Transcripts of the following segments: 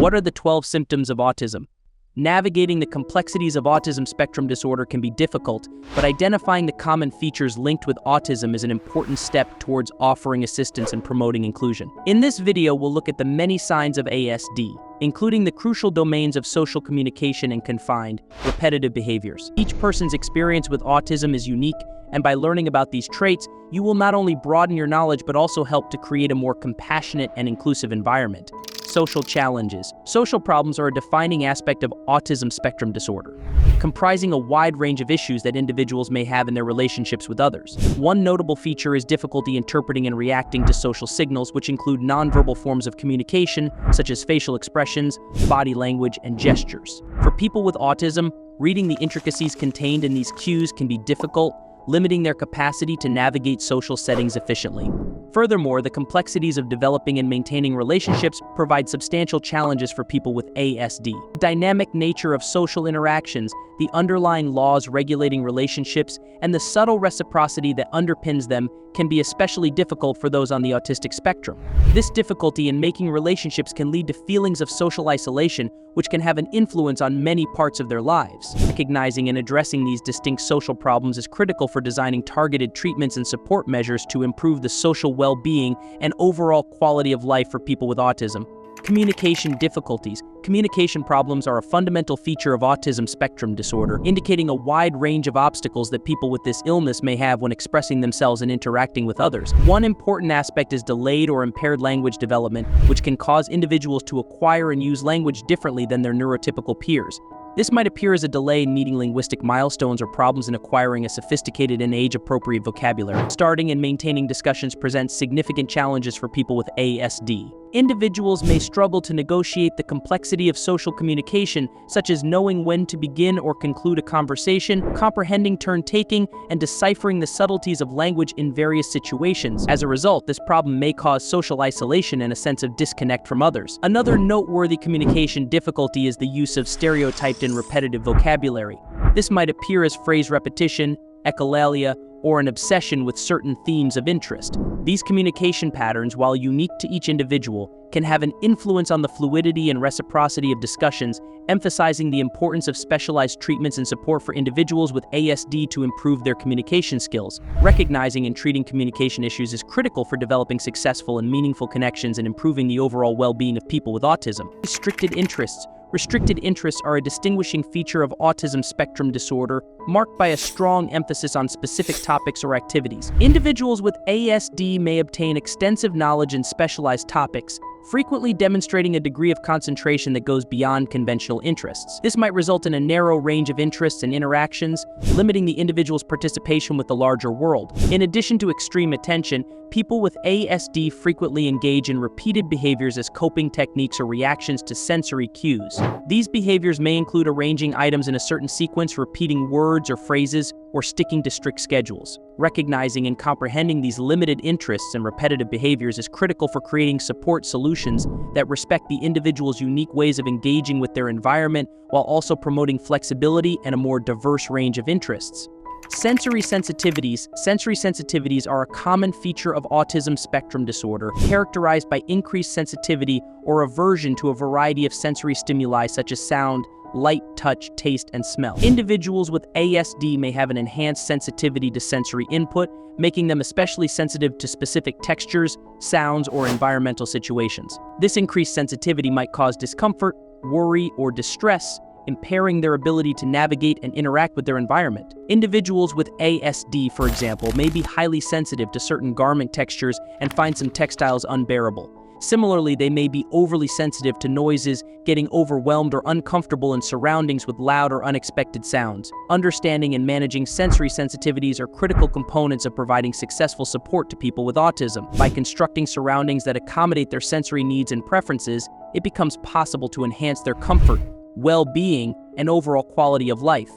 What are the 12 symptoms of autism? Navigating the complexities of autism spectrum disorder can be difficult, but identifying the common features linked with autism is an important step towards offering assistance and promoting inclusion. In this video, we'll look at the many signs of ASD, including the crucial domains of social communication and confined, repetitive behaviors. Each person's experience with autism is unique, and by learning about these traits, you will not only broaden your knowledge but also help to create a more compassionate and inclusive environment. Social challenges. Social problems are a defining aspect of autism spectrum disorder, comprising a wide range of issues that individuals may have in their relationships with others. One notable feature is difficulty interpreting and reacting to social signals, which include nonverbal forms of communication, such as facial expressions, body language, and gestures. For people with autism, reading the intricacies contained in these cues can be difficult, limiting their capacity to navigate social settings efficiently. Furthermore, the complexities of developing and maintaining relationships provide substantial challenges for people with ASD. The dynamic nature of social interactions, the underlying laws regulating relationships, and the subtle reciprocity that underpins them can be especially difficult for those on the autistic spectrum. This difficulty in making relationships can lead to feelings of social isolation, which can have an influence on many parts of their lives. Recognizing and addressing these distinct social problems is critical for designing targeted treatments and support measures to improve the social well-being and overall quality of life for people with autism. Communication difficulties. Communication problems are a fundamental feature of autism spectrum disorder, indicating a wide range of obstacles that people with this illness may have when expressing themselves and interacting with others. One important aspect is delayed or impaired language development, which can cause individuals to acquire and use language differently than their neurotypical peers. This might appear as a delay in meeting linguistic milestones or problems in acquiring a sophisticated and age-appropriate vocabulary. Starting and maintaining discussions presents significant challenges for people with ASD. Individuals may struggle to negotiate the complexity of social communication, such as knowing when to begin or conclude a conversation, comprehending turn-taking, and deciphering the subtleties of language in various situations. As a result, this problem may cause social isolation and a sense of disconnect from others. Another noteworthy communication difficulty is the use of stereotyped and repetitive vocabulary. This might appear as phrase repetition, echolalia, or an obsession with certain themes of interest. These communication patterns, while unique to each individual, can have an influence on the fluidity and reciprocity of discussions, emphasizing the importance of specialized treatments and support for individuals with ASD to improve their communication skills. Recognizing and treating communication issues is critical for developing successful and meaningful connections and improving the overall well-being of people with autism. Restricted interests. Restricted interests are a distinguishing feature of autism spectrum disorder, marked by a strong emphasis on specific topics or activities. Individuals with ASD may obtain extensive knowledge in specialized topics, frequently demonstrating a degree of concentration that goes beyond conventional interests. This might result in a narrow range of interests and interactions, limiting the individual's participation with the larger world. In addition to extreme attention, people with ASD frequently engage in repeated behaviors as coping techniques or reactions to sensory cues. These behaviors may include arranging items in a certain sequence, repeating words or phrases, or sticking to strict schedules. Recognizing and comprehending these limited interests and repetitive behaviors is critical for creating support solutions that respect the individual's unique ways of engaging with their environment while also promoting flexibility and a more diverse range of interests. Sensory sensitivities. Sensory sensitivities are a common feature of autism spectrum disorder, characterized by increased sensitivity or aversion to a variety of sensory stimuli such as sound, light, touch, taste, and smell. Individuals with ASD may have an enhanced sensitivity to sensory input, making them especially sensitive to specific textures, sounds, or environmental situations. This increased sensitivity might cause discomfort, worry, or distress, impairing their ability to navigate and interact with their environment. Individuals with ASD, for example, may be highly sensitive to certain garment textures and find some textiles unbearable. Similarly, they may be overly sensitive to noises, getting overwhelmed or uncomfortable in surroundings with loud or unexpected sounds. Understanding and managing sensory sensitivities are critical components of providing successful support to people with autism. By constructing surroundings that accommodate their sensory needs and preferences, it becomes possible to enhance their comfort, well-being, and overall quality of life.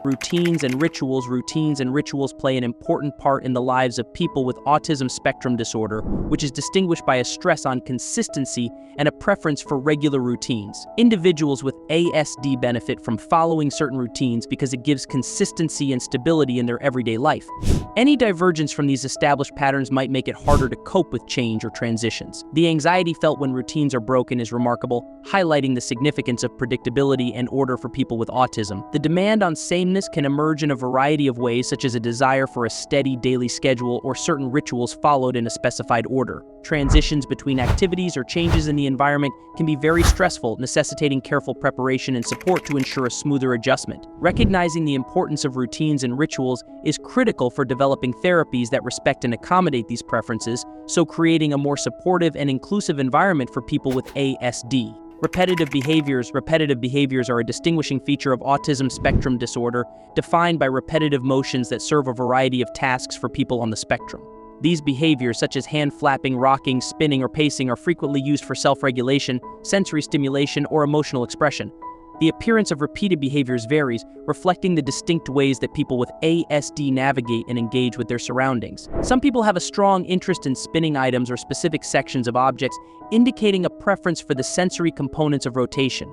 Routines and rituals. Routines and rituals play an important part in the lives of people with autism spectrum disorder, which is distinguished by a stress on consistency and a preference for regular routines. Individuals with ASD benefit from following certain routines because it gives consistency and stability in their everyday life. Any divergence from these established patterns might make it harder to cope with change or transitions. The anxiety felt when routines are broken is remarkable, highlighting the significance of predictability and order for people with autism. The demand on sameness can emerge in a variety of ways, such as a desire for a steady daily schedule or certain rituals followed in a specified order. Transitions between activities or changes in the environment can be very stressful, necessitating careful preparation and support to ensure a smoother adjustment. Recognizing the importance of routines and rituals is critical for developing therapies that respect and accommodate these preferences, so creating a more supportive and inclusive environment for people with ASD. Repetitive behaviors. Repetitive behaviors are a distinguishing feature of autism spectrum disorder, defined by repetitive motions that serve a variety of tasks for people on the spectrum. These behaviors, such as hand flapping, rocking, spinning, or pacing, are frequently used for self-regulation, sensory stimulation, or emotional expression. The appearance of repeated behaviors varies, reflecting the distinct ways that people with ASD navigate and engage with their surroundings. Some people have a strong interest in spinning items or specific sections of objects, indicating a preference for the sensory components of rotation.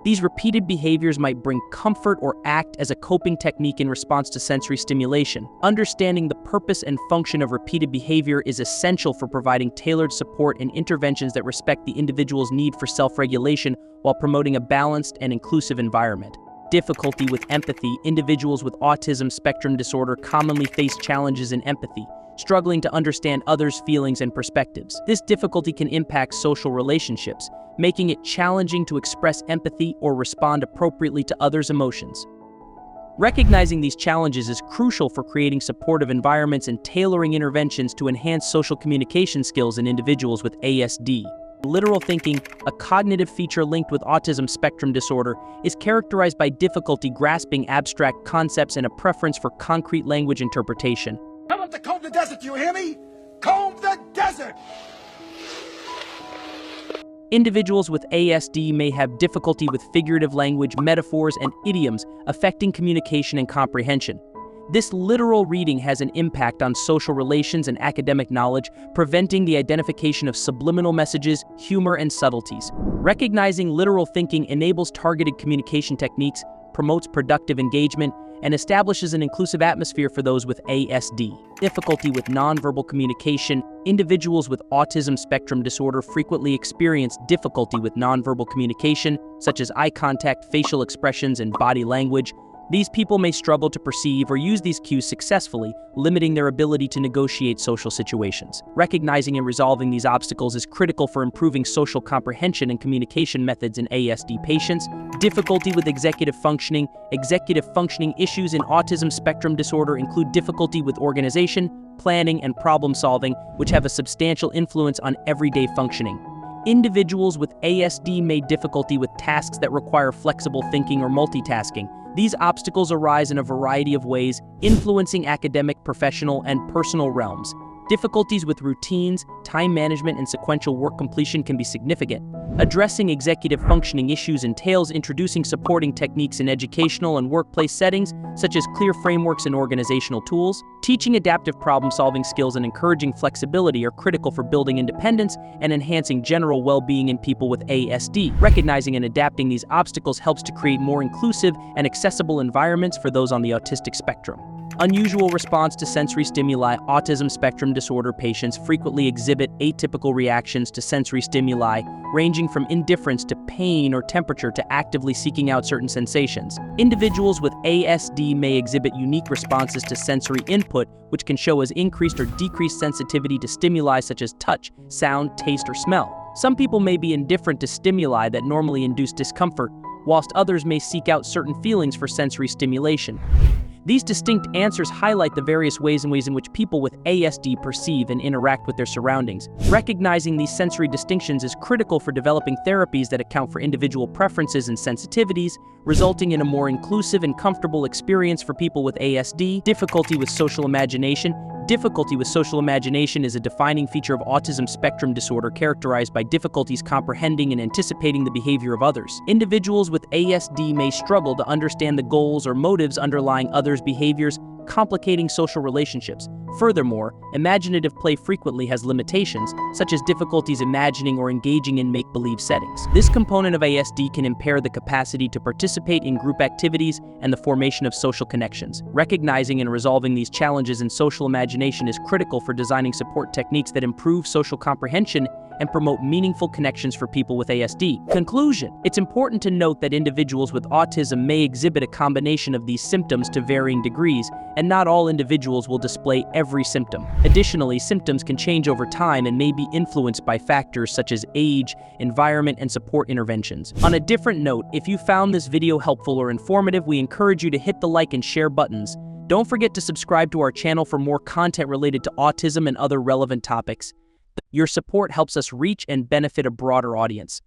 These repeated behaviors might bring comfort or act as a coping technique in response to sensory stimulation. Understanding the purpose and function of repeated behavior is essential for providing tailored support and interventions that respect the individual's need for self-regulation while promoting a balanced and inclusive environment. Difficulty with empathy. Individuals with autism spectrum disorder commonly face challenges in empathy, struggling to understand others' feelings and perspectives. This difficulty can impact social relationships, making it challenging to express empathy or respond appropriately to others' emotions. Recognizing these challenges is crucial for creating supportive environments and tailoring interventions to enhance social communication skills in individuals with ASD. Literal thinking, a cognitive feature linked with autism spectrum disorder, is characterized by difficulty grasping abstract concepts and a preference for concrete language interpretation. Tell them to comb the desert, you hear me? Comb the desert! Individuals with ASD may have difficulty with figurative language, metaphors, and idioms, affecting communication and comprehension. This literal reading has an impact on social relations and academic knowledge, preventing the identification of subliminal messages, humor, and subtleties. Recognizing literal thinking enables targeted communication techniques, promotes productive engagement, and establishes an inclusive atmosphere for those with ASD. Difficulty with nonverbal communication. Individuals with autism spectrum disorder frequently experience difficulty with nonverbal communication, such as eye contact, facial expressions, and body language. These people may struggle to perceive or use these cues successfully, limiting their ability to negotiate social situations. Recognizing and resolving these obstacles is critical for improving social comprehension and communication methods in ASD patients. Difficulty with executive functioning. Executive functioning issues in autism spectrum disorder include difficulty with organization, planning, and problem solving, which have a substantial influence on everyday functioning. Individuals with ASD may difficulty with tasks that require flexible thinking or multitasking. These obstacles arise in a variety of ways, influencing academic, professional, and personal realms. Difficulties with routines, time management, and sequential work completion can be significant. Addressing executive functioning issues entails introducing supporting techniques in educational and workplace settings, such as clear frameworks and organizational tools. Teaching adaptive problem-solving skills and encouraging flexibility are critical for building independence and enhancing general well-being in people with ASD. Recognizing and adapting these obstacles helps to create more inclusive and accessible environments for those on the autistic spectrum. Unusual response to sensory stimuli. Autism spectrum disorder patients frequently exhibit atypical reactions to sensory stimuli, ranging from indifference to pain or temperature to actively seeking out certain sensations. Individuals with ASD may exhibit unique responses to sensory input, which can show as increased or decreased sensitivity to stimuli such as touch, sound, taste, or smell. Some people may be indifferent to stimuli that normally induce discomfort, whilst others may seek out certain feelings for sensory stimulation. These distinct answers highlight the various ways in which people with ASD perceive and interact with their surroundings. Recognizing these sensory distinctions is critical for developing therapies that account for individual preferences and sensitivities, resulting in a more inclusive and comfortable experience for people with ASD. Difficulty with social imagination. Difficulty with social imagination is a defining feature of autism spectrum disorder characterized by difficulties comprehending and anticipating the behavior of others. Individuals with ASD may struggle to understand the goals or motives underlying others' behaviors, complicating social relationships. Furthermore, imaginative play frequently has limitations, such as difficulties imagining or engaging in make-believe settings. This component of ASD can impair the capacity to participate in group activities and the formation of social connections. Recognizing and resolving these challenges in social imagination is critical for designing support techniques that improve social comprehension and promote meaningful connections for people with ASD. Conclusion: it's important to note that individuals with autism may exhibit a combination of these symptoms to varying degrees, and not all individuals will display every symptom. Additionally, symptoms can change over time and may be influenced by factors such as age, environment, and support interventions. On a different note, if you found this video helpful or informative, we encourage you to hit the like and share buttons. Don't forget to subscribe to our channel for more content related to autism and other relevant topics. Your support helps us reach and benefit a broader audience.